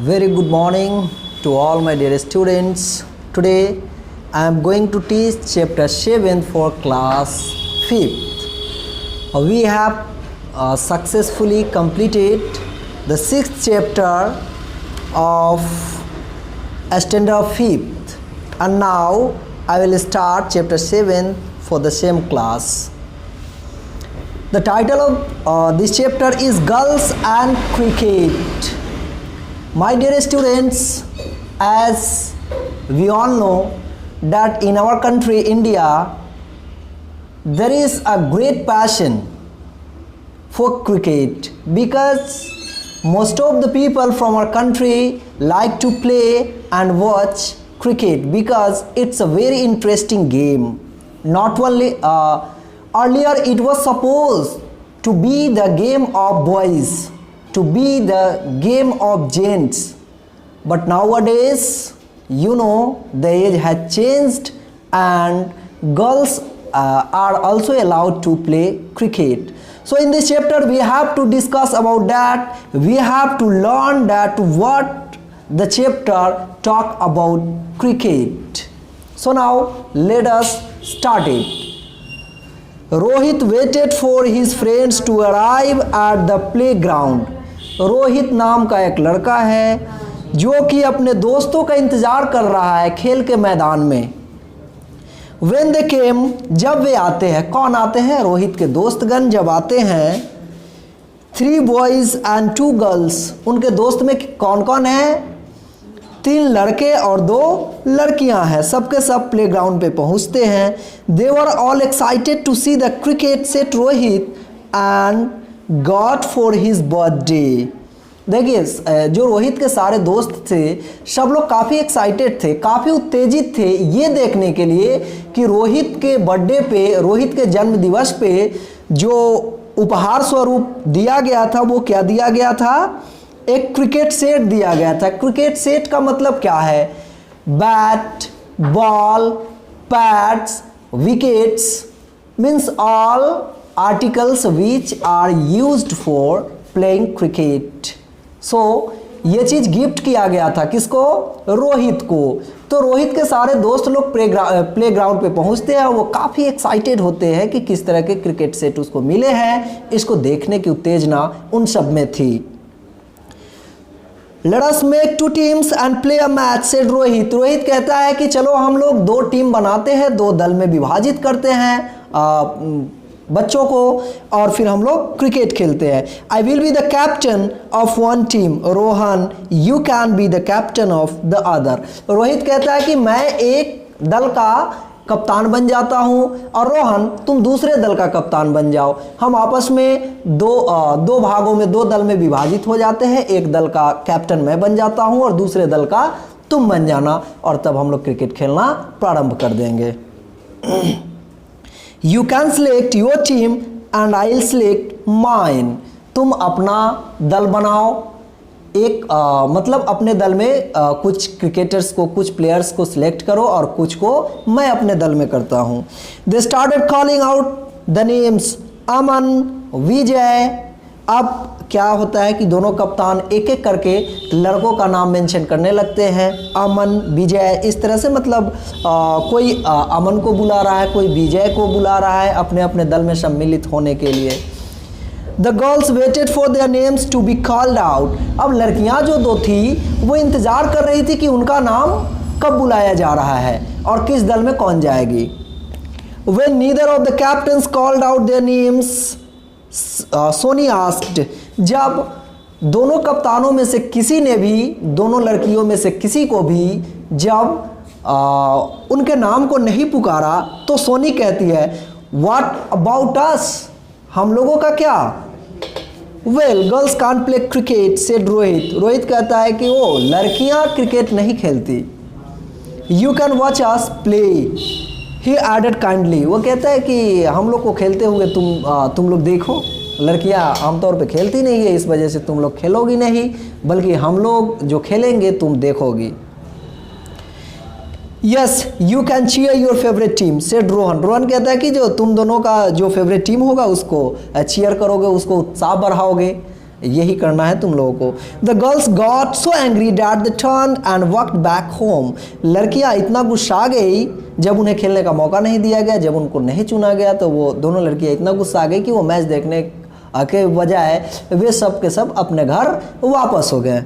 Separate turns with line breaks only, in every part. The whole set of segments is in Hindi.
Very good morning to all my dear students. Today I am going to teach chapter 7 for class 5th. We have successfully completed the 6th chapter of standard 5th, and now I will start chapter 7 for the same class. The title of this chapter is Girls and Cricket. My dear students, as we all know that in our country India there is a great passion for cricket, because most of the people from our country like to play and watch cricket because it's a very interesting game. Not only earlier it was supposed to be the game of boys, to be the game of gents, but nowadays the age has changed and girls are also allowed to play cricket. So in this chapter we have to discuss about that. We have to learn that what the chapter talk about cricket. So now let us start it. Rohit waited for his friends to arrive at the playground. Rohit नाम का एक लड़का है जो कि अपने दोस्तों का इंतज़ार कर रहा है खेल के मैदान में. When they came, जब वे आते हैं, कौन आते हैं? रोहित के दोस्तगण जब आते हैं. 3 boys and 2 girls, उनके दोस्त में कौन कौन है? 3 लड़के और 2 लड़कियां हैं. सबके सब प्लेग्राउंड पे पहुंचते हैं. They were all excited to see the cricket set Rohit and got for his birthday. देखिए, जो रोहित के सारे दोस्त थे सब लोग काफ़ी एक्साइटेड थे, काफ़ी उत्तेजित थे ये देखने के लिए कि रोहित के बर्थडे पे, रोहित के जन्म दिवस पे जो उपहार स्वरूप दिया गया था वो क्या दिया गया था? एक क्रिकेट सेट दिया गया था. क्रिकेट सेट का मतलब क्या है? Bat, ball, pads, wickets, means all articles which are used for playing cricket. So ये चीज़ गिफ्ट किया गया था किसको? रोहित को. तो रोहित के सारे दोस्त लोग प्लेग्राउंड पे पहुंचते हैं. वो काफ़ी एक्साइटेड होते हैं कि किस तरह के क्रिकेट सेट उसको मिले हैं. इसको देखने की उत्तेजना उन सब में थी. Let us make 2 teams and play a match, said Rohit. Rohit कहता है कि चलो हम लोग 2 टीम बनाते हैं, 2 दल में विभाजित करते हैं बच्चों को और फिर हम लोग क्रिकेट खेलते हैं. I will be the captain of 1 team. Rohan, you can be the captain of the other. Rohit कहता है कि मैं एक दल का कप्तान बन जाता हूं और रोहन तुम दूसरे दल का कप्तान बन जाओ. हम आपस में दो भागों में, 2 दल में विभाजित हो जाते हैं. एक दल का कैप्टन मैं बन जाता हूं और दूसरे दल का तुम बन जाना, और तब हम लोग क्रिकेट खेलना प्रारंभ कर देंगे. You can select your team and I'll select mine. तुम अपना दल बनाओ. एक मतलब अपने दल में कुछ क्रिकेटर्स को, कुछ प्लेयर्स को सिलेक्ट करो और कुछ को मैं अपने दल में करता हूँ. They started calling out the names. अमन, विजय. अब क्या होता है कि दोनों कप्तान एक एक करके लड़कों का नाम मेंशन करने लगते हैं. अमन, विजय, इस तरह से मतलब कोई अमन को बुला रहा है, कोई विजय को बुला रहा है अपने अपने दल में सम्मिलित होने के लिए. The girls waited for their names to be called out. अब लड़कियां जो 2 थी वो इंतज़ार कर रही थी कि उनका नाम कब बुलाया जा रहा है और किस दल में कौन जाएगी. When neither of the captains called out their names, Soni asked. जब दोनों कप्तानों में से किसी ने भी, दोनों लड़कियों में से किसी को भी जब उनके नाम को नहीं पुकारा तो सोनी कहती है, व्हाट अबाउट अस? हम लोगों का क्या? Well, girls can't play cricket, said Rohit. Rohit कहता है कि वो लड़कियां क्रिकेट नहीं खेलती. You can watch us play, he added kindly. वो कहता है कि हम लोग को खेलते हुए तुम लोग देखो. लड़कियां आमतौर पे खेलती नहीं है, इस वजह से तुम लोग खेलोगी नहीं, बल्कि हम लोग जो खेलेंगे तुम देखोगी. Yes, you can cheer your favourite team, said Rohan. Rohan कहता है कि जो तुम दोनों का जो फेवरेट टीम होगा उसको चीयर करोगे, उसको उत्साह बढ़ाओगे. यही करना है तुम लोगों को। The girls got so angry that they turn and walked back home. लड़कियां इतना गुस्सा आ गई जब उन्हें खेलने का मौका नहीं दिया गया, जब उनको नहीं चुना गया, तो वो दोनों लड़कियां इतना गुस्सा आ गई कि वो मैच देखने के बजाय वे सब के सब अपने घर वापस हो गए।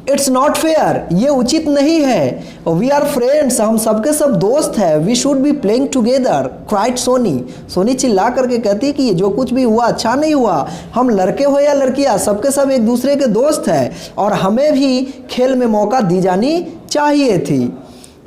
इट्स नॉट फेयर, ये उचित नहीं है। वी आर फ्रेंड्स, हम सबके सब दोस्त हैं। We should be playing together, cried Soni. Soni चिल्ला करके कहती कि ये जो कुछ भी हुआ अच्छा नहीं हुआ। हम लड़के हो या लड़कियां, सबके सब एक दूसरे के दोस्त हैं और हमें भी खेल में मौका दी जानी चाहिए थी।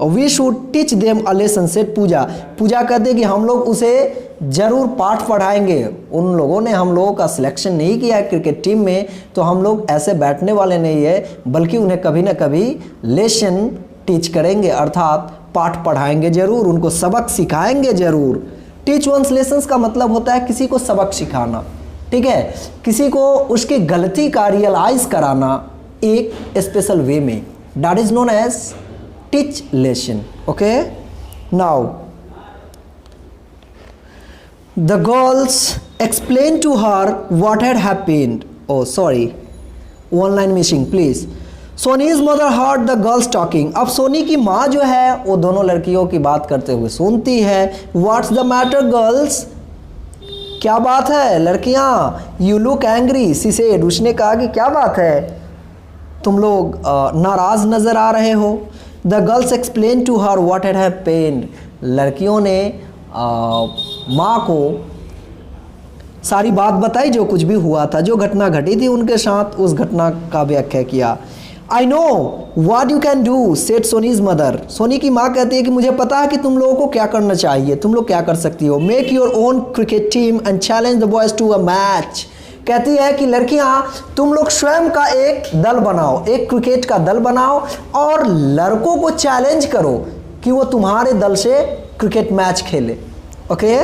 We should teach them a lesson, said Pooja. Pooja कहते कि हम लोग उसे जरूर पाठ पढ़ाएंगे। उन लोगों ने हम लोगों का सिलेक्शन नहीं किया है क्रिकेट टीम में, तो हम लोग ऐसे बैठने वाले नहीं है, बल्कि उन्हें कभी ना कभी लेसन टीच करेंगे, अर्थात पाठ पढ़ाएंगे जरूर, उनको सबक सिखाएंगे जरूर। टीच वंस लेसन्स का मतलब होता है किसी को सबक सिखाना, ठीक है, किसी को उसकी गलती का रियलाइज कराना एक स्पेशल वे में। That is known as teach lesson. Okay, now the girls explained to her what had happened. Oh sorry, one line missing please. Sony's mother heard the girls talking. अब सोनी की माँ जो है वो दोनों लड़कियों की बात करते हुए सुनती है। What's the matter girls? क्या बात है लड़कियाँ? You look angry, she said. उसने कहा कि क्या बात है, तुम लोग नाराज नजर आ रहे हो। The girls explained to her what had happened. लड़कियों ने माँ को सारी बात बताई, जो कुछ भी हुआ था, जो घटना घटी थी उनके साथ, उस घटना का व्याख्या किया। I know what you can do, said Soni's mother. Soni की माँ कहती है कि मुझे पता है कि तुम लोगों को क्या करना चाहिए, तुम लोग क्या कर सकती हो। Make your own cricket team and challenge the boys to a match. कहती है कि लड़कियां तुम लोग स्वयं का एक दल बनाओ, एक क्रिकेट का दल बनाओ और लड़कों को चैलेंज करो कि वो तुम्हारे दल से क्रिकेट मैच खेले। Okay,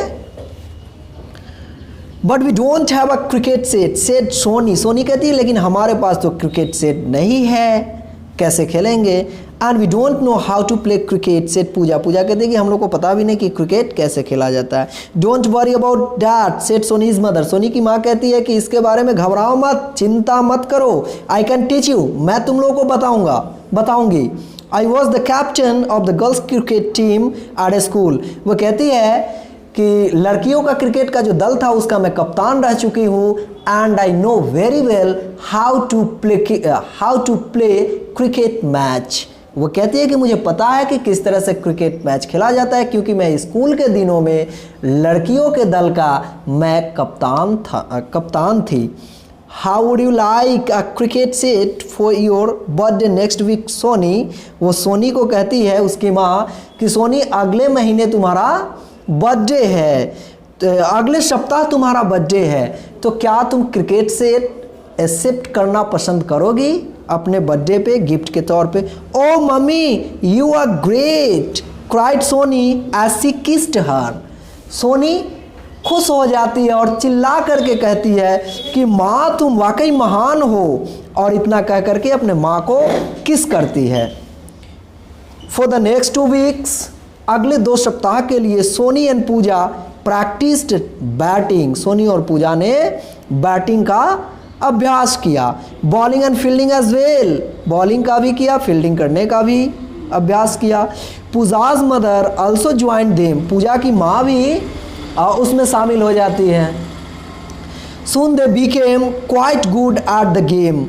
but we don't have a cricket set, said Soni. Soni कहती है लेकिन हमारे पास तो क्रिकेट सेट नहीं है, कैसे खेलेंगे। And we don't know how to play cricket, said Pooja. Pooja कहती है कि हम लोग को पता भी नहीं कि क्रिकेट कैसे खेला जाता है। Don't worry about that, said Soni's mother. Soni की माँ कहती है कि इसके बारे में घबराओ मत, चिंता मत करो। आई कैन टीच यू, मैं तुम लोगों को बताऊंगी। I was the captain of the girls cricket team at a school. वो कहती है कि लड़कियों का क्रिकेट का जो दल था उसका मैं कप्तान रह चुकी हूँ। And I know very well how to play cricket match. वो कहती है कि मुझे पता है कि किस तरह से क्रिकेट मैच खेला जाता है, क्योंकि मैं स्कूल के दिनों में लड़कियों के दल का मैं कप्तान थी। How would you like a cricket set for your birthday next week Soni. वो सोनी को कहती है उसकी माँ कि सोनी अगले महीने तुम्हारा बर्थडे है, तो अगले सप्ताह तुम्हारा बर्थडे है, तो क्या तुम क्रिकेट सेट एक्सेप्ट करना पसंद करोगी अपने बर्थडे पे गिफ्ट के तौर पे। Oh mummy you are great, cried Soni as she kissed her. Soni खुश हो जाती है और चिल्ला करके कहती है कि माँ तुम वाकई महान हो, और इतना कह करके अपने माँ को किस करती है। फॉर द नेक्स्ट 2 वीक्स, अगले 2 सप्ताह के लिए Soni and Pooja practised batting. Soni और पूजा ने बैटिंग का अभ्यास किया। Bowling and fielding as well, bowling का भी किया, फील्डिंग करने का भी अभ्यास किया। Pooja's mother also join them, Pooja की माँ भी उसमें शामिल हो जाती है। Soon they became quite good at the game,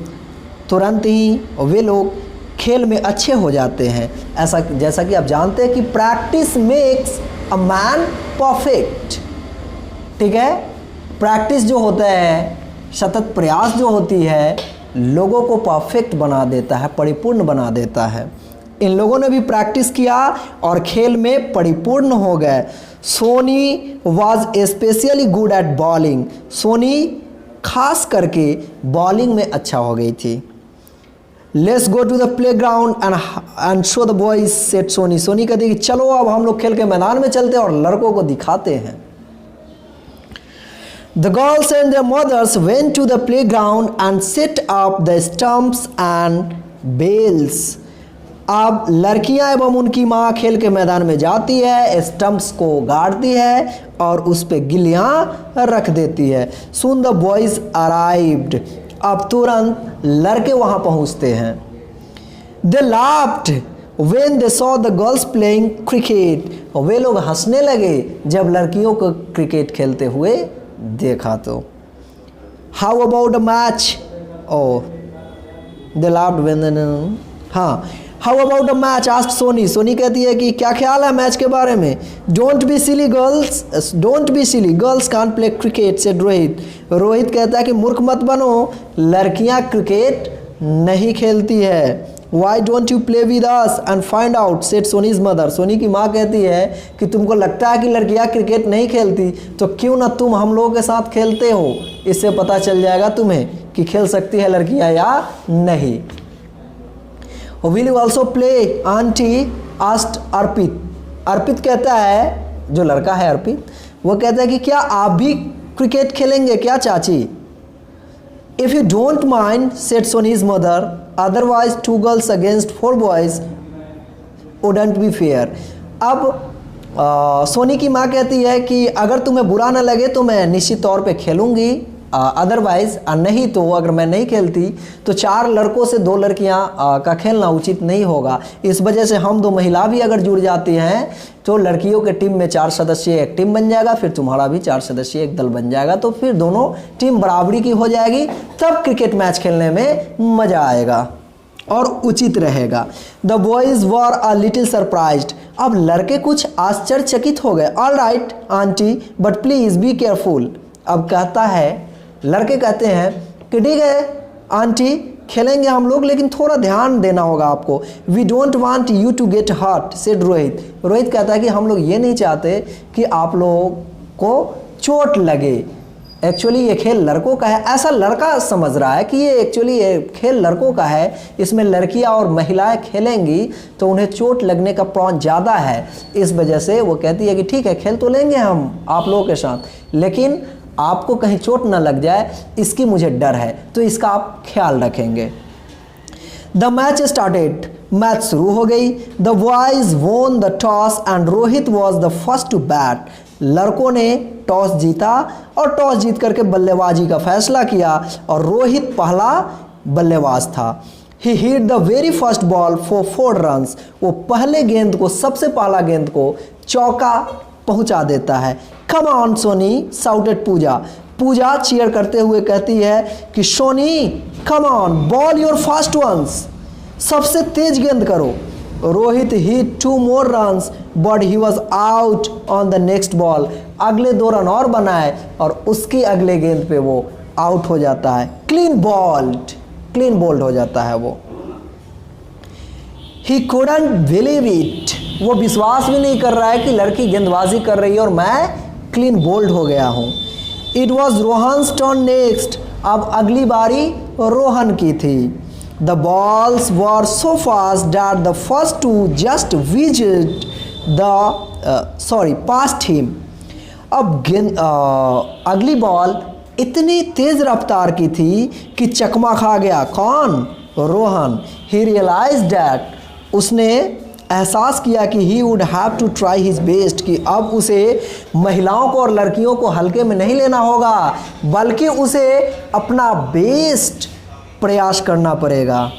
तुरंत ही वे लोग खेल में अच्छे हो जाते हैं। ऐसा जैसा कि आप जानते हैं कि practice makes a man perfect, ठीक है। प्रैक्टिस जो होता है, सतत प्रयास जो होती है, लोगों को परफेक्ट बना देता है, परिपूर्ण बना देता है। इन लोगों ने भी प्रैक्टिस किया और खेल में परिपूर्ण हो गए। Soni was specially good at bowling, Soni खास करके बॉलिंग में अच्छा हो गई थी। Let's go to the playground and show the boys, said Soni. Soni कहती है कि चलो अब हम लोग खेल के मैदान में चलते हैं और लड़कों को दिखाते हैं। The girls and their mothers went to the playground and set up the stumps and bales. अब लड़कियां एवं उनकी माँ खेल के मैदान में जाती है, स्टम्प्स को गाड़ती है और उस पे गिल्लियां रख देती है। Soon the boys arrived. अब तुरंत लड़के वहां पहुंचते हैं। They laughed when they saw the girls playing cricket. वे लोग हंसने लगे जब लड़कियों को क्रिकेट खेलते हुए देखा तो। How about a match? Oh they laughed when, हाँ, how about a match? Asked Soni. Soni कहती है कि क्या ख्याल है मैच के बारे में? Don't be silly girls, don't be silly girls can't play cricket, said Rohit. Rohit कहता है कि मूर्ख मत बनो, लड़कियां क्रिकेट नहीं खेलती है। Why don't you play with us and find out, said Soni's mother. Soni की माँ कहती है कि तुमको लगता है कि लड़कियां क्रिकेट नहीं खेलती, तो क्यों ना तुम हम लोगों के साथ खेलते हो, इससे पता चल जाएगा तुम्हें कि खेल सकती है लड़कियां या नहीं। Will you also play aunty? Asked Arpit. Arpit कहता है, जो लड़का है अर्पित, वो कहता है कि क्या आप भी क्रिकेट खेलेंगे क्या चाची? If you don't mind, said Soni's mother, otherwise 2 girls against 4 boys wouldn't be fair. अब सोनी की माँ कहती है कि अगर तुम्हें बुरा ना लगे तो मैं निश्चित तौर पे खेलूंगी, अदरवाइज नहीं तो अगर मैं नहीं खेलती तो 4 लड़कों से 2 लड़कियां का खेलना उचित नहीं होगा। इस वजह से हम 2 महिला भी अगर जुड़ जाती हैं तो लड़कियों के टीम में 4 सदस्यीय एक टीम बन जाएगा, फिर तुम्हारा भी 4 सदस्यीय एक दल बन जाएगा, तो फिर दोनों टीम बराबरी की हो जाएगी, तब क्रिकेट मैच खेलने में मज़ा आएगा और उचित रहेगा। The boys were a little surprised. अब लड़के कुछ आश्चर्यचकित हो गए। All right aunty but please be careful. अब कहता है, लड़के कहते हैं कि ठीक है आंटी, खेलेंगे हम लोग, लेकिन थोड़ा ध्यान देना होगा आपको। We don't want you to get hurt, said Rohit. Rohit कहता है कि हम लोग ये नहीं चाहते कि आप लोगों को चोट लगे। एक्चुअली ये खेल लड़कों का है, ऐसा लड़का समझ रहा है कि ये एक्चुअली ये खेल लड़कों का है, इसमें लड़कियां और महिलाएं खेलेंगी तो उन्हें चोट लगने का प्रॉन ज़्यादा है। इस वजह से वो कहती है कि ठीक है खेल तो लेंगे हम आप लोगों के साथ, लेकिन आपको कहीं चोट ना लग जाए इसकी मुझे डर है, तो इसका आप ख्याल रखेंगे। The match started. मैच शुरू हो गई। The boys won the toss and Rohit was the first to bat. लड़कों ने टॉस जीता और टॉस जीत करके बल्लेबाजी का फैसला किया और रोहित पहला बल्लेबाज था। He hit the very first ball for 4 runs. वो पहले गेंद को, सबसे पहला गेंद को चौका पहुंचा देता है। Come on Soni, shouted Pooja. Pooja cheer करते हुए कहती है कि Soni come on, bowl your first ones, सबसे तेज गेंद करो। Rohit hit 2 more runs but he was out on the next ball. अगले 2 रन और बनाए और उसकी अगले गेंद पे वो आउट हो जाता है। क्लीन बोल्ड हो जाता है वो। ही couldn't बिलीव इट। वो विश्वास भी नहीं कर रहा है कि लड़की गेंदबाजी कर रही है और मैं क्लीन बोल्ड हो गया हूँ। It was Rohan's turn next. अब अगली बारी रोहन की थी। The balls were so fast that the first two just whizzed past him. अब अगली बॉल इतनी तेज रफ्तार की थी कि चकमा खा गया। कौन? रोहन। ही रियलाइज दैट, उसने एहसास किया कि he would have to try his best, कि अब उसे महिलाओं को और लड़कियों को हल्के में नहीं लेना होगा, बल्कि उसे अपना बेस्ट प्रयास करना पड़ेगा।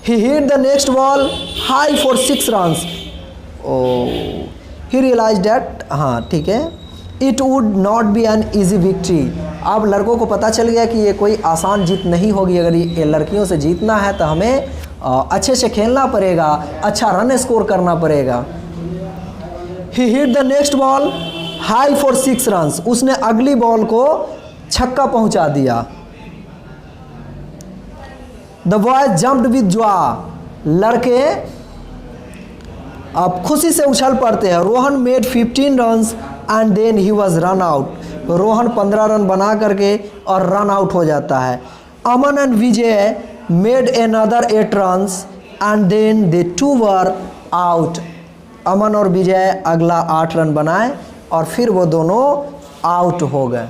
He hit the next ball high for 6 runs. He realise that, हाँ ठीक है, it would not be an easy victory. अब लड़कों को पता चल गया कि ये कोई आसान जीत नहीं होगी। अगर ये लड़कियों से जीतना है तो हमें अच्छे से खेलना पड़ेगा, अच्छा रन स्कोर करना पड़ेगा। He hit the next ball high for 6 runs. उसने अगली बॉल को छक्का पहुंचा दिया। The boy jumped with joy. लड़के अब खुशी से उछल पड़ते हैं। Rohan made 15 runs and then he was run out. Rohan 15 run बना करके और रन आउट हो जाता है। Aman and Vijay made another 8 runs and then they 2 were out. Aman और विजय अगला 8 रन बनाए और फिर वो दोनों आउट हो गए।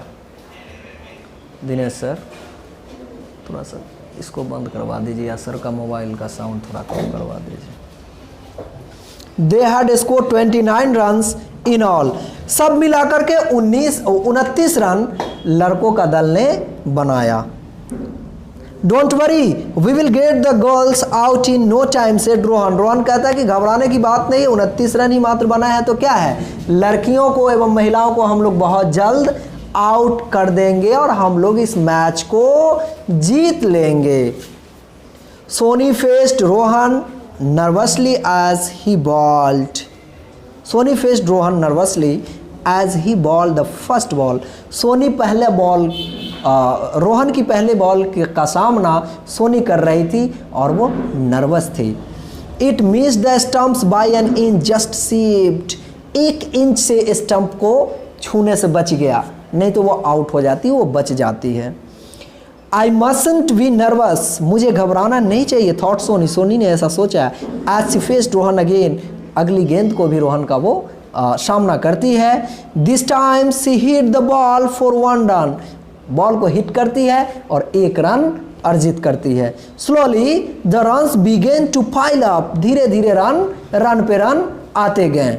दिनेश सर थोड़ा सा इसको बंद करवा दीजिए, या सर का मोबाइल का साउंड थोड़ा कम करवा दीजिए। They had score 29 runs in all. सब मिलाकर के 29 रन लड़कों का दल ने बनाया। Don't worry we will get the girls out in no time said Rohan. Rohan कहता है कि घबराने की बात नहीं है, 29 रन ही मात्र बना है तो क्या है, लड़कियों को एवं महिलाओं को हम लोग बहुत जल्द आउट कर देंगे और हम लोग इस मैच को जीत लेंगे। Soni faced Rohan nervously as he bowled. Soni faced Rohan nervously as he bowl the first ball. Soni पहले बॉल रोहन की पहले बॉल का सामना सोनी कर रही थी और वो नर्वस थी। It miss the stumps by an inch just saved. 1 inch से स्टंप को छूने से बच गया, नहीं तो वो आउट हो जाती, वो बच जाती है। आई मसंट बी नर्वस, मुझे घबराना नहीं चाहिए, थॉट सोनी, सोनी ने ऐसा सोचा। एज सी फेस्ड रोहन अगेन, अगली गेंद को भी रोहन का वो सामना करती है। This time she hit the ball for 1 run, ball को हिट करती है और 1 रन अर्जित करती है। Slowly the runs began to pile up, धीरे धीरे रन पे रन आते गए।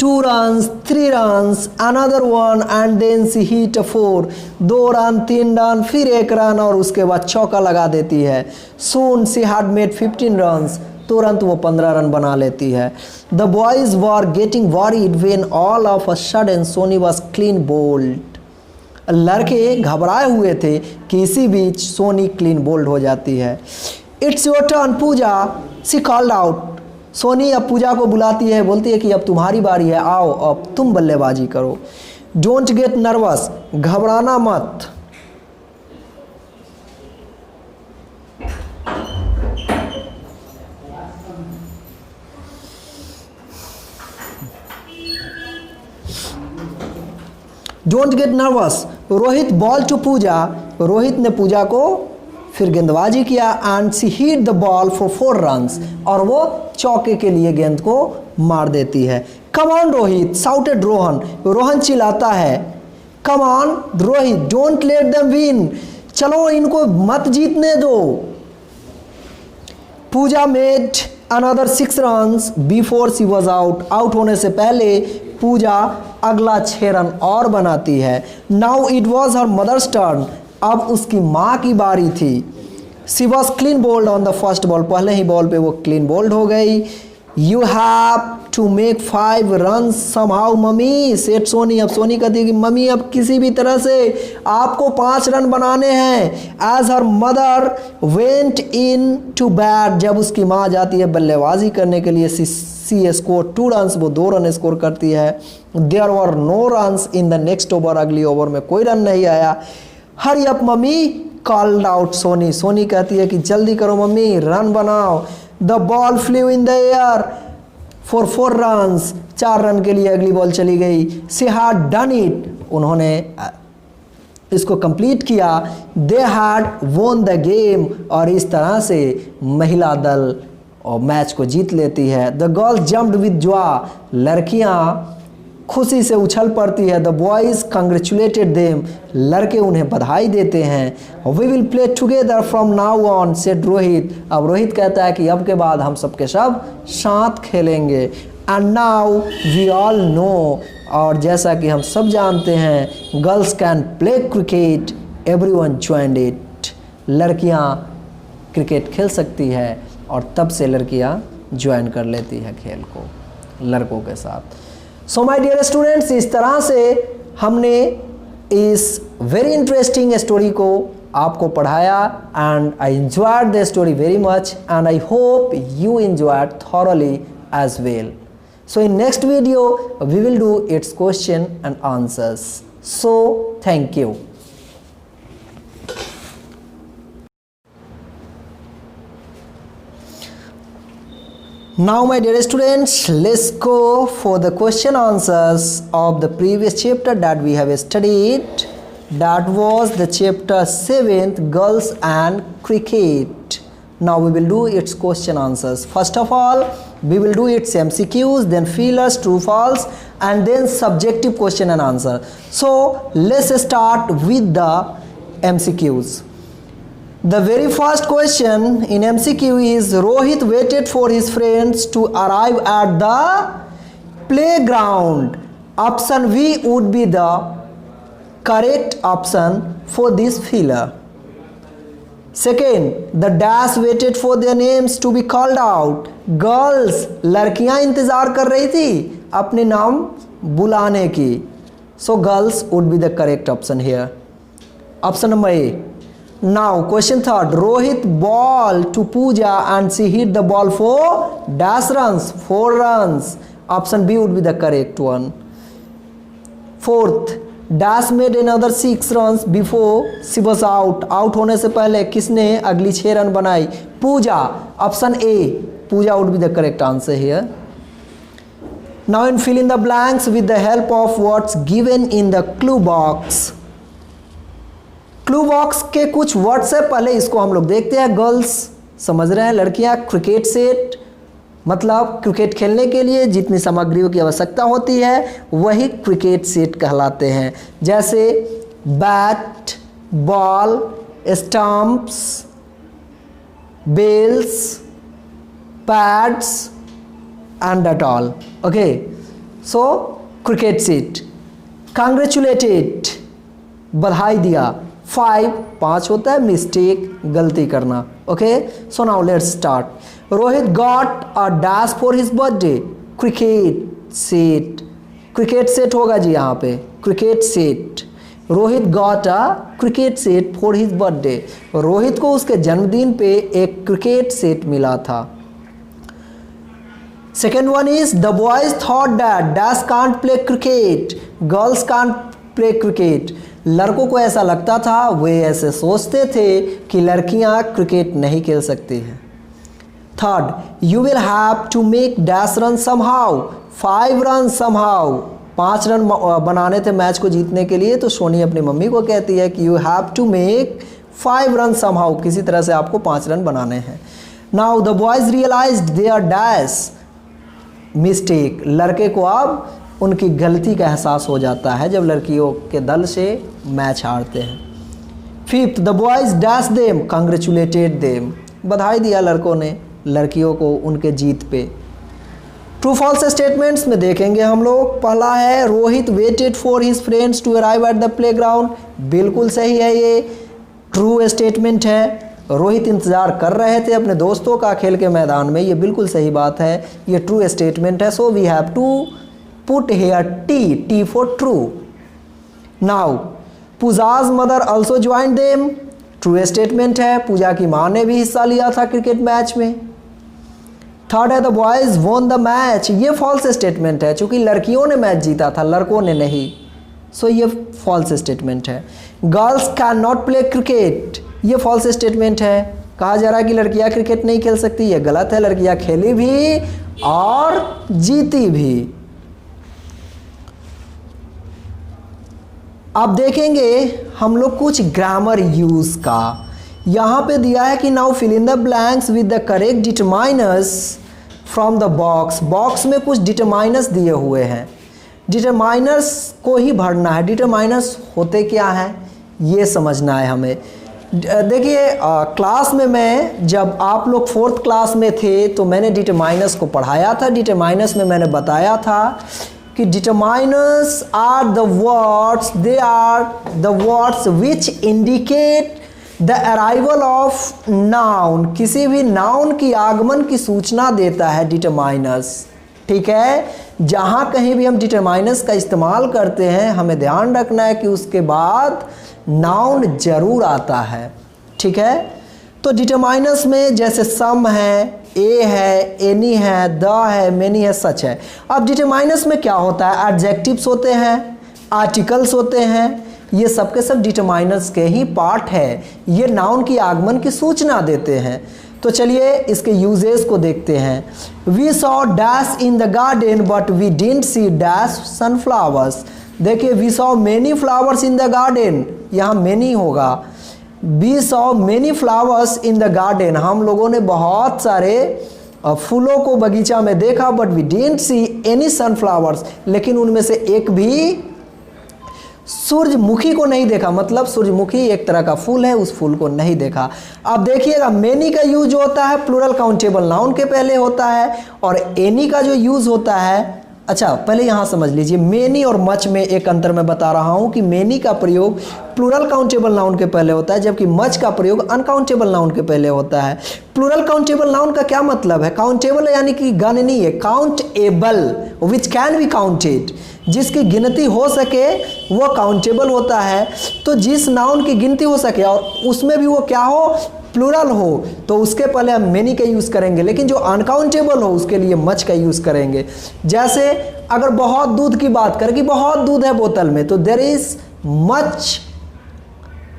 2 runs, 3 runs, another 1 and then she hit a 4, 2 run, 3 run, फिर 1 रन और उसके बाद चौका लगा देती है। Soon she had made 15 runs, तुरंत वो 15 रन बना लेती है। The boys were getting worried when all of a sudden Sony was clean bowled. लड़के घबराए हुए थे कि इसी बीच सोनी क्लीन बोल्ड हो जाती है। It's your turn Pooja, she called out. Soni अब पूजा को बुलाती है, बोलती है कि अब तुम्हारी बारी है, आओ अब तुम बल्लेबाजी करो। डोंट गेट नर्वस, घबराना मत। Don't get nervous. Rohit bowl to Pooja, Rohit ने पूजा को फिर गेंदबाजी किया। And she hit the ball for 4 runs, और वो चौके के लिए गेंद को मार देती है। Come on Rohit, shouted Rohan, Rohan चिल्लाता है। Come on Rohit, don't let them win, चलो इनको मत जीतने दो। Pooja made another 6 runs before she was out, out होने से पहले पूजा अगला 6 रन और बनाती है। Now it was her mother's turn, अब उसकी माँ की बारी थी। She was clean bowled on the first ball, पहले ही बॉल पे वो क्लीन बोल्ड हो गई। You have to make 5 run somehow mummy said Soni. अब सोनी कहती है कि मम्मी अब किसी भी तरह से आपको 5 रन बनाने हैं। As her mother went in to bat, जब उसकी माँ जाती है बल्लेबाजी करने के लिए, सी स्कोर 2 रन्स, वो 2 रन स्कोर करती है। There were no runs in the next over, अगली ओवर में कोई रन नहीं आया। Hurry up mummy called out Soni, Soni कहती है कि जल्दी करो मम्मी, रन बनाओ। The ball flew in the air for 4 runs, 4 run के लिए अगली बॉल चली गई। सी हैड डन इट, उन्होंने इसको कंप्लीट किया। They had won the game, और इस तरह से महिला दल और मैच को जीत लेती है। The girls jumped with Joy, लड़कियां खुशी से उछल पड़ती है। द बॉयज कंग्रेचुलेटेड देम, लड़के उन्हें बधाई देते हैं। We will play together from now on said Rohit, अब रोहित कहता है कि अब के बाद हम सबके सब साथ खेलेंगे। And now we all know, और जैसा कि हम सब जानते हैं, girls can play cricket, everyone joined it, लड़कियां क्रिकेट खेल सकती है और तब से लड़कियां ज्वाइन कर लेती है खेल को लड़कों के साथ। सो माय डियर स्टूडेंट्स, इस तरह से हमने इस वेरी इंटरेस्टिंग स्टोरी को आपको पढ़ाया and I enjoyed the story very much and I hope you enjoyed thoroughly as well. So in next video we will do its question and answers. So thank you. Now my dear students, let's go for the question answers of the previous chapter that we have studied. That was the chapter 7th, Girls and Cricket. Now we will do its question answers. First of all, we will do its MCQs, then feelers, true false, and then subjective question and answer. So let's start with the MCQs. The very first question in MCQ is, Rohit waited for his friends to arrive at the playground. Option V would be the correct option for this feeler. Second, the dash waited for their names to be called out. Girls, लड़कियां इंतजार कर रही थी अपने नाम बुलाने की। So girls would be the correct option here, option number A. Now question third, Rohit bowl to Pooja and she hit the ball for dash runs, 4 runs. Option B would be the correct one. Fourth, dash made another 6 runs before she was out. Out होने से पहले किसने अगली 6 रन बनाई? Pooja. Option A, Pooja would be the correct answer here. Now in fill in the blanks with the help of words given in the clue box. Clue box के कुछ वर्ड्स है, पहले इसको हम लोग देखते हैं। गर्ल्स, समझ रहे हैं, लड़कियां। क्रिकेट सेट, मतलब क्रिकेट खेलने के लिए जितनी सामग्रियों की आवश्यकता होती है वही क्रिकेट सेट कहलाते हैं, जैसे bat, ball, stumps, bails, pads and that all. Okay, so cricket set. Congratulated, बधाई दिया। 5 होता है मिस्टेक, गलती करना। Okay, so now let's start. Rohit got a dash for his birthday, cricket set. Cricket set होगा जी यहाँ पे, cricket set. Rohit got a cricket set for his birthday. Rohit को उसके जन्मदिन पे एक क्रिकेट सेट मिला था। Second one is the boys thought that dash can't play cricket, girls can't play cricket. लड़कों को ऐसा लगता था, वे ऐसे सोचते थे कि लड़कियां क्रिकेट नहीं खेल सकती हैं। Third, you will have to make dash run somehow, 5 run somehow. 5 run बनाने थे मैच को जीतने के लिए, तो सोनी अपनी मम्मी को कहती है कि you have to make 5 run somehow, किसी तरह से आपको 5 रन बनाने हैं। Now the boys realised their dash mistake. लड़के को अब उनकी गलती का एहसास हो जाता है जब लड़कियों के दल से मैच हारते हैं। Fifth, the boys dash them, congratulated them. बधाई दिया लड़कों ने लड़कियों को उनके जीत पे। ट्रू फॉल्स स्टेटमेंट्स में देखेंगे हम लोग। पहला है Rohit waited for his friends to arrive at the playground, बिल्कुल सही है, ये ट्रू स्टेटमेंट है। रोहित इंतज़ार कर रहे थे अपने दोस्तों का खेल के मैदान में, ये बिल्कुल सही बात है, ये ट्रू स्टेटमेंट है। So we have to put here T for true. Now Pooja's mother also join them, true statement है, पूजा की माँ ने भी हिस्सा लिया था क्रिकेट मैच में। थर्ड है the boys won the match, ये फॉल्स स्टेटमेंट है, चूंकि लड़कियों ने मैच जीता था, लड़कों ने नहीं, सो ये फॉल्स स्टेटमेंट है। Girls can not play cricket, ये फॉल्स स्टेटमेंट है, कहा जा रहा है कि लड़कियां क्रिकेट नहीं खेल सकती, ये गलत है, लड़कियां खेली भी और जीती भी। अब देखेंगे हम लोग कुछ ग्रामर यूज का। यहाँ पे दिया है कि now fill in the blanks with the correct determiners from the box. Box में कुछ डिटरमाइनर्स दिए हुए हैं, डिटरमाइनर्स को ही भरना है। डिटरमाइनर्स होते क्या हैं ये समझना है हमें। देखिए क्लास में मैं जब आप लोग 4th क्लास में थे तो मैंने डिटरमाइनर्स को पढ़ाया था। डिटरमाइनर्स में मैंने बताया था कि determiners are the words, they are the words which indicate the arrival of noun. किसी भी नाउन की आगमन की सूचना देता है डिटरमाइनर्स, ठीक है। जहाँ कहीं भी हम डिटरमाइनर्स का इस्तेमाल करते हैं हमें ध्यान रखना है कि उसके बाद नाउन जरूर आता है, ठीक है। तो डिटरमाइनर्स में जैसे सम है, ए है, एनी है, द है, मेनी है, सच है। अब डिटरमाइनर्स में क्या होता है, एडजेक्टिव्स होते हैं, आर्टिकल्स होते हैं, ये सब के सब डिटरमाइनर्स के ही पार्ट है। ये नाउन की आगमन की सूचना देते हैं। तो चलिए इसके यूजेस को देखते हैं। We saw dash in the garden but we didn't see dash sunflowers. देखिए we saw many flowers in the garden, यहाँ मेनी होगा। We saw many flowers in the garden, हम लोगों ने बहुत सारे फूलों को बगीचा में देखा, but we didn't see any sunflowers, लेकिन उनमें से एक भी सूरजमुखी को नहीं देखा। मतलब सूरजमुखी एक तरह का फूल है, उस फूल को नहीं देखा। अब देखिएगा मेनी का यूज होता है प्लूरल काउंटेबल नाउन के पहले होता है, और एनी का जो यूज होता है अच्छा पहले यहाँ समझ लीजिए, मेनी और मच में एक अंतर मैं बता रहा हूँ कि मेनी का प्रयोग प्लूरल काउंटेबल नाउन के पहले होता है, जबकि मच का प्रयोग अनकाउंटेबल नाउन के पहले होता है। प्लूरल काउंटेबल नाउन का क्या मतलब है? काउंटेबल यानी कि गणनीय, countable which can be counted, जिसकी गिनती हो सके वो काउंटेबल होता है। तो जिस नाउन की गिनती हो सके और उसमें भी वो क्या हो, प्लूरल हो, तो उसके पहले हम मेनी का यूज़ करेंगे। लेकिन जो अनकाउंटेबल हो उसके लिए मच का यूज़ करेंगे। जैसे अगर बहुत दूध की बात करें कि बहुत दूध है बोतल में, तो there is much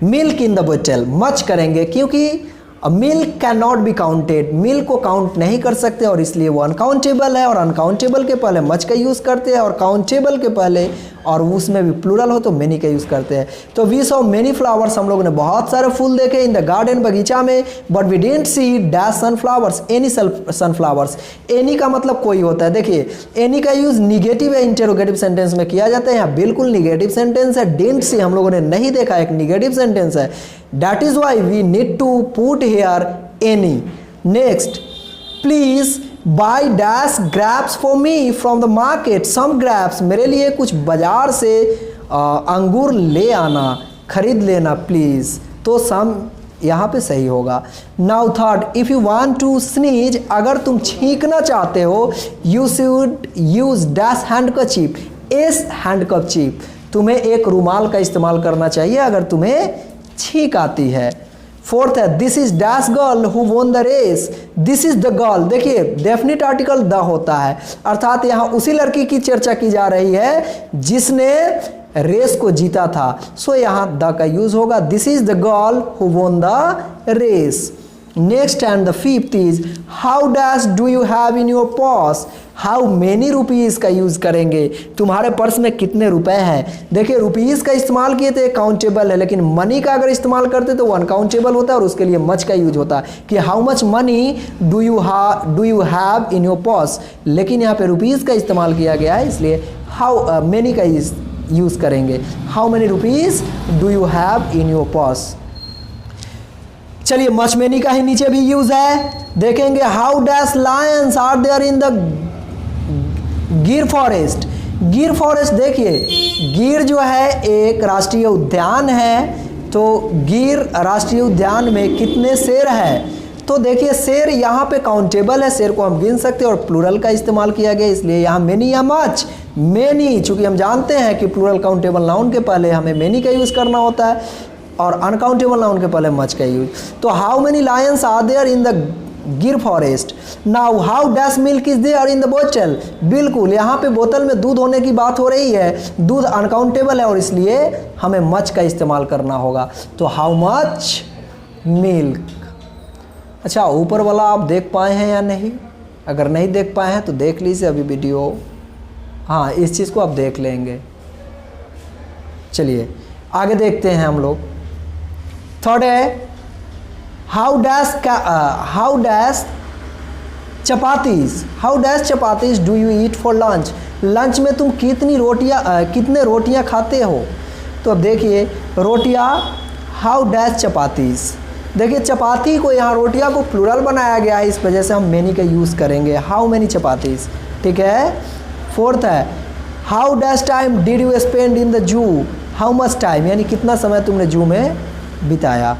milk in the बोतल, मच करेंगे, क्योंकि milk can not be counted, milk को काउंट नहीं कर सकते और इसलिए वो अनकाउंटेबल है। और अनकाउंटेबल के पहले मच का यूज़ करते हैं, और काउंटेबल के पहले और उसमें भी प्लूरल हो तो मेनी का यूज़ करते हैं। तो वी सॉ मेनी फ्लावर्स, हम लोगों ने बहुत सारे फूल देखे इन द गार्डन, बगीचा में, but we didn't see dash sunflowers, any sunflowers. Any का मतलब कोई होता है। देखिए एनी का यूज़ निगेटिव या इंटेरोगेटिव सेंटेंस में किया जाता है। यहाँ बिल्कुल निगेटिव सेंटेंस है, डिडंट सी हम लोगों ने नहीं देखा, एक निगेटिव सेंटेंस है। That is why we need to put here any. Next, please buy dash grapes for me from the market, some grapes, मेरे लिए कुछ बाजार से अंगूर ले आना, खरीद लेना प्लीज़। तो सम यहाँ पे सही होगा। Now third, if you want to sneeze, अगर तुम छींकना चाहते हो, you should use dash handkerchief, a handkerchief, तुम्हें एक रुमाल का इस्तेमाल करना चाहिए अगर तुम्हें छींक आती है। फोर्थ है, this is dash girl who won the race, this is the girl, देखिए डेफिनेट आर्टिकल द होता है, अर्थात यहाँ उसी लड़की की चर्चा की जा रही है जिसने रेस को जीता था। सो यहाँ द का यूज होगा, this is the girl who won the race. Next and the fifth is, how dash do you have in your purse, how many rupees का यूज़ करेंगे, तुम्हारे पर्स में कितने रुपए हैं। देखिए रुपीज़ का इस्तेमाल किए थे काउंटेबल है, लेकिन मनी का अगर इस्तेमाल करते तो वो अनकाउंटेबल होता है और उसके लिए मच का यूज होता है कि how much money do you have in your purse. लेकिन यहाँ पे रुपीज़ का इस्तेमाल किया गया है, इसलिए हाउ मेनी का यूज़ करेंगे, how many rupees do you have in your purse. चलिए मच मेनी का ही नीचे भी यूज है, देखेंगे how dash lions are there in the Gir forest. Gir forest, देखिए गिर जो है एक राष्ट्रीय उद्यान है, तो गिर राष्ट्रीय उद्यान में कितने शेर है, तो देखिए शेर यहाँ पे काउंटेबल है, शेर को हम गिन सकते हैं और प्लूरल का इस्तेमाल किया गया, इसलिए यहाँ मेनी या मच, मेनी, चूंकि हम जानते हैं कि प्लूरल काउंटेबल नाउन के पहले हमें मेनी का यूज़ करना होता है और अनकाउंटेबल नाउन के पहले मच का यूज। तो how many lions are there in the Gir forest. Now how dash milk is there in the बोतल, बिल्कुल यहाँ पे बोतल में दूध होने की बात हो रही है, दूध अनकाउंटेबल है और इसलिए हमें मच का इस्तेमाल करना होगा। तो हाउ मच मिल्क। अच्छा ऊपर वाला आप देख पाए हैं या नहीं? अगर नहीं देख पाए हैं तो देख लीजिए अभी वीडियो, हाँ इस चीज़ को आप देख लेंगे। चलिए आगे देखते हैं हम लोग। थर्ड है how dash chapatis do you eat for lunch, lunch में तुम कितने रोटियां खाते हो। तो अब देखिए रोटियां, हाउ डैश चपातीज, देखिए चपाती को यहाँ रोटियां को प्लूरल बनाया गया है, इस वजह से हम मेनी का यूज़ करेंगे, हाउ मेनी चपातीज, ठीक है। फोर्थ है how dash time did you spend in the zoo, how much time, यानी कितना समय तुमने जू में बिताया।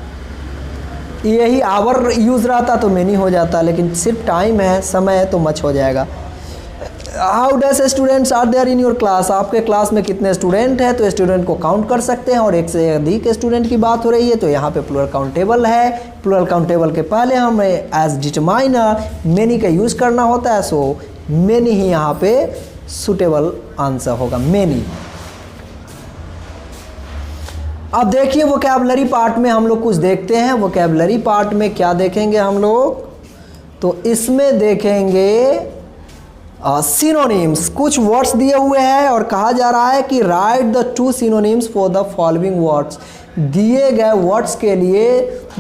यही आवर यूज़ रहता तो मेनी हो जाता, लेकिन सिर्फ टाइम है, समय है, तो मच हो जाएगा। How dash students are there in your class, आपके क्लास में कितने स्टूडेंट हैं, तो स्टूडेंट को काउंट कर सकते हैं और एक से अधिक स्टूडेंट की बात हो रही है तो यहाँ पे प्लूरल काउंटेबल है। प्लूरल काउंटेबल के पहले हमें एज डिटरमाइनर मेनी का यूज़ करना होता है, सो मेनी ही यहाँ पे सुटेबल आंसर होगा, मेनी। अब देखिए वोकैबुलरी पार्ट में हम लोग कुछ देखते हैं। वोकैबुलरी पार्ट में क्या देखेंगे हम लोग, तो इसमें देखेंगे सिनोनिम्स, कुछ वर्ड्स दिए हुए हैं और कहा जा रहा है कि right the 2 synonyms for the following words, दिए गए वर्ड्स के लिए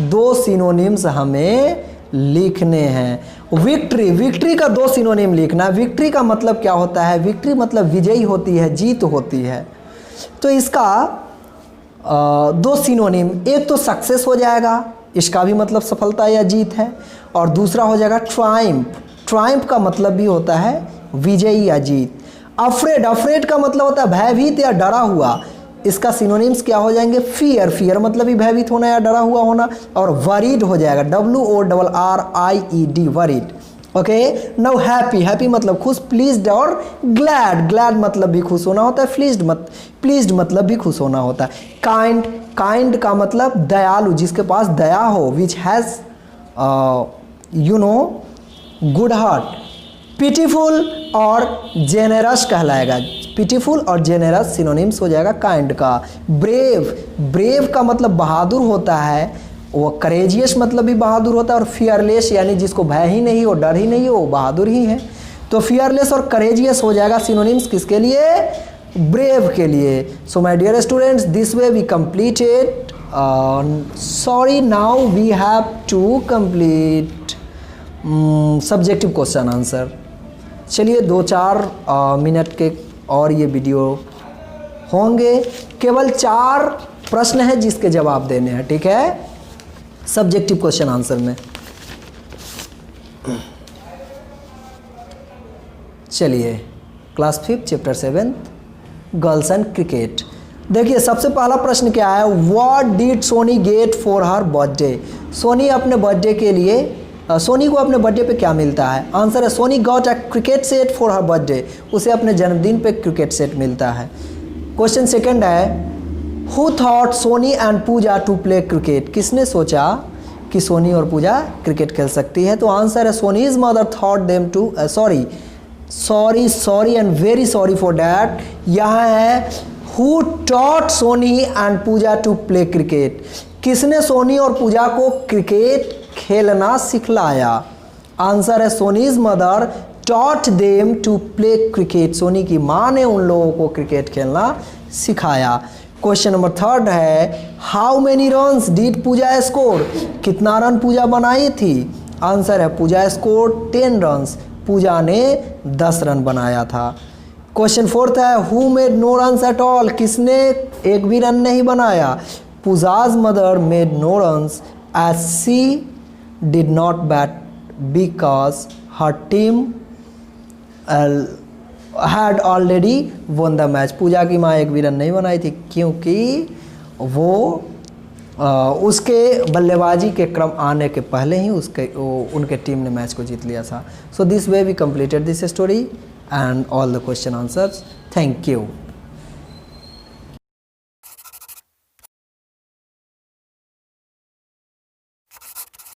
2 सिनोनिम्स हमें लिखने हैं। विक्ट्री, विक्ट्री का 2 सिनोनिम लिखना है। विक्ट्री का मतलब क्या होता है, विक्ट्री मतलब विजयी होती है, जीत होती है। तो इसका 2 सिनोनिम, एक तो सक्सेस हो जाएगा, इसका भी मतलब सफलता या जीत है, और दूसरा हो जाएगा ट्रायम्फ। ट्रायम्फ का मतलब भी होता है विजयी या जीत। अफ्रेड, अफ्रेड का मतलब होता है भयभीत या डरा हुआ, इसका सिनोनिम्स क्या हो जाएंगे? फियर, फियर मतलब भी भयभीत होना या डरा हुआ होना, और वरीड हो जाएगा WORRIED, worried. Okay, now happy, happy मतलब खुश, प्लीज्ड और ग्लैड, ग्लैड मतलब भी खुश होना होता है, प्लीज्ड मतलब भी खुश होना होता है। काइंड, काइंड का मतलब दयालु, जिसके पास दया हो, which has good heart. Pitiful और जेनरस कहलाएगा, पिटीफुल और जेनरस सिनोनिम्स हो जाएगा काइंड का। ब्रेव, ब्रेव का मतलब बहादुर होता है, वो करेजियस मतलब भी बहादुर होता है, और फियरलेस यानी जिसको भय ही नहीं हो, डर ही नहीं हो, वो बहादुर ही है। तो फियरलेस और करेजियस हो जाएगा सिनोनिम्स किसके लिए? ब्रेव के लिए। So my dear students, this way we completed, sorry now we have to complete subjective question answer. चलिए 2-4 मिनट के और ये वीडियो होंगे, केवल 4 प्रश्न है जिसके जवाब देने हैं, ठीक है, सब्जेक्टिव क्वेश्चन आंसर में। चलिए class 5 chapter 7 girls and cricket. देखिए सबसे पहला प्रश्न क्या है? What did Soni get for her birthday? Soni अपने बर्थडे के लिए, सोनी को अपने बर्थडे पे क्या मिलता है? आंसर है Soni got a cricket set for her birthday, उसे अपने जन्मदिन पे क्रिकेट सेट मिलता है। क्वेश्चन सेकंड है, who thought Soni and Pooja to play cricket? किसने सोचा कि सोनी और पूजा क्रिकेट खेल सकती है? तो आंसर है Soni's mother thought them to, sorry and very sorry for that. यहाँ है who taught Soni and Pooja to play cricket? किसने सोनी और पूजा को क्रिकेट खेलना सिखलाया? आंसर है Soni's mother taught them to play cricket, Soni की माँ ने उन लोगों को क्रिकेट खेलना सिखाया। क्वेश्चन नंबर 3 है, how many runs did Pooja score? कितना रन पूजा बनाई थी? आंसर है पूजा स्कोर 10 रन्स, पूजा ने 10 रन बनाया था। क्वेश्चन 4 है, who made no runs at all? किसने एक भी रन नहीं बनाया? Pooja's mother made no runs as she did not bat because her team had already won the match. Pooja की माँ एक भी रन नहीं बनाई थी क्योंकि वो उसके बल्लेबाजी के क्रम आने के पहले ही उनके टीम ने मैच को जीत लिया था। So this way we completed this story and all the question answers. Thank you.